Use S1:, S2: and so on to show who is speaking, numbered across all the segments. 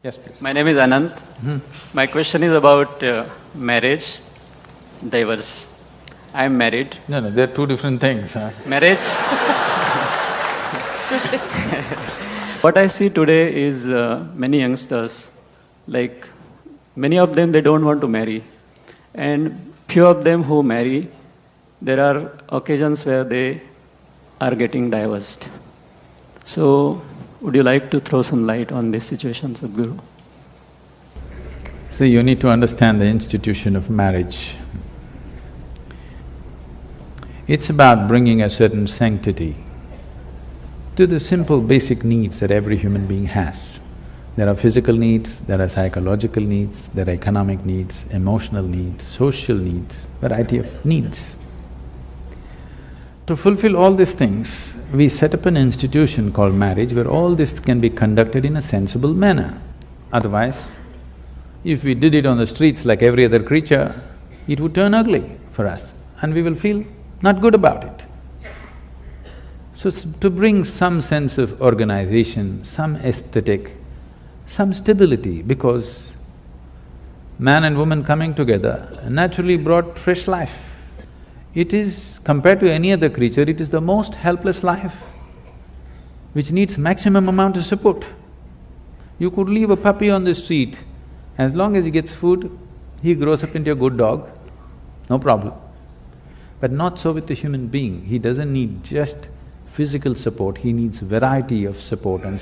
S1: Yes, please.
S2: My name is Anant. My question is about marriage, divorce. I am married.
S1: No, they're two different things.
S2: Marriage. What I see today is many youngsters, like many of them, they don't want to marry. And few of them who marry, there are occasions where they are getting divorced. So, would you like to throw some light on this situation, Sadhguru?
S1: See, you need to understand the institution of marriage. It's about bringing a certain sanctity to the simple basic needs that every human being has. There are physical needs, there are psychological needs, there are economic needs, emotional needs, social needs, variety of needs. To fulfill all these things, we set up an institution called marriage where all this can be conducted in a sensible manner. Otherwise, if we did it on the streets like every other creature, it would turn ugly for us and we will feel not good about it. So, to bring some sense of organization, some aesthetic, some stability, because man and woman coming together naturally brought fresh life. It is, compared to any other creature, it is the most helpless life, which needs maximum amount of support. You could leave a puppy on the street, as long as he gets food, he grows up into a good dog, no problem. But not so with the human being. He doesn't need just physical support, he needs variety of support and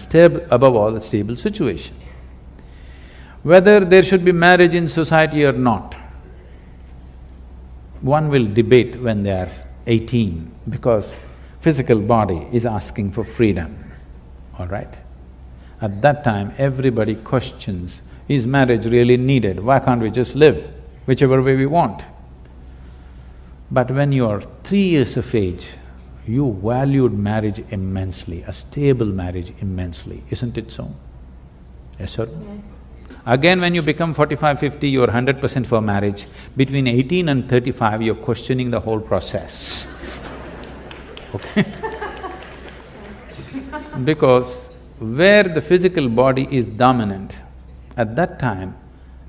S1: above all, a stable situation. Whether there should be marriage in society or not, one will debate when they are 18 because physical body is asking for freedom, all right? At that time, everybody questions, is marriage really needed? Why can't we just live whichever way we want? But when you are 3 years of age, you valued marriage immensely, a stable marriage immensely, isn't it so? Yes, sir? Yes. Again, when you become 45, 50, you're 100% for marriage. Between 18 and 35, you're questioning the whole process, okay? Because where the physical body is dominant, at that time,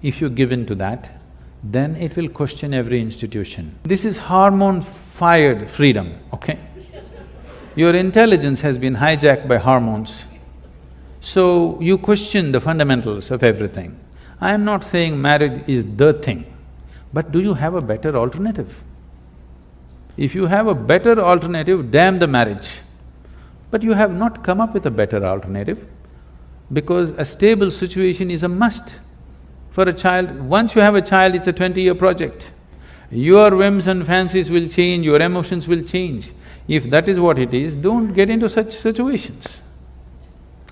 S1: if you give in to that, then it will question every institution. This is hormone-fired freedom, okay? Your intelligence has been hijacked by hormones, so you question the fundamentals of everything. I am not saying marriage is the thing, but do you have a better alternative? If you have a better alternative, damn the marriage. But you have not come up with a better alternative, because a stable situation is a must for a child. Once you have a child, it's a 20-year project. Your whims and fancies will change, your emotions will change. If that is what it is, don't get into such situations.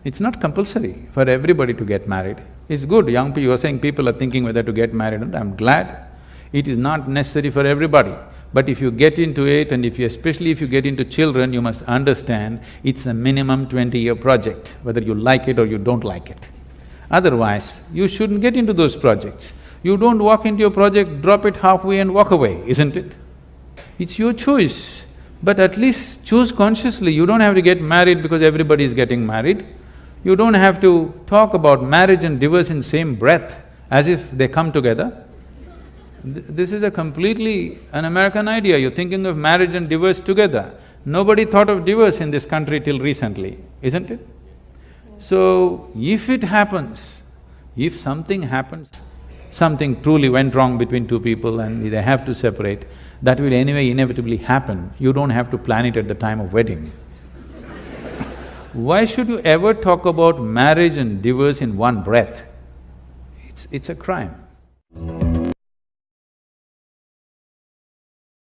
S1: It's not compulsory for everybody to get married. It's good, young people, you are saying people are thinking whether to get married, and I'm glad. It is not necessary for everybody. But if you get into it and especially if you get into children, you must understand it's a minimum 20-year project, whether you like it or you don't like it. Otherwise, you shouldn't get into those projects. You don't walk into your project, drop it halfway and walk away, isn't it? It's your choice, but at least choose consciously. You don't have to get married because everybody is getting married. You don't have to talk about marriage and divorce in same breath as if they come together. This is a completely an American idea, you're thinking of marriage and divorce together. Nobody thought of divorce in this country till recently, isn't it? So, if it happens, if something happens, something truly went wrong between two people and they have to separate, that will anyway inevitably happen. You don't have to plan it at the time of wedding. Why should you ever talk about marriage and divorce in one breath? It's a crime.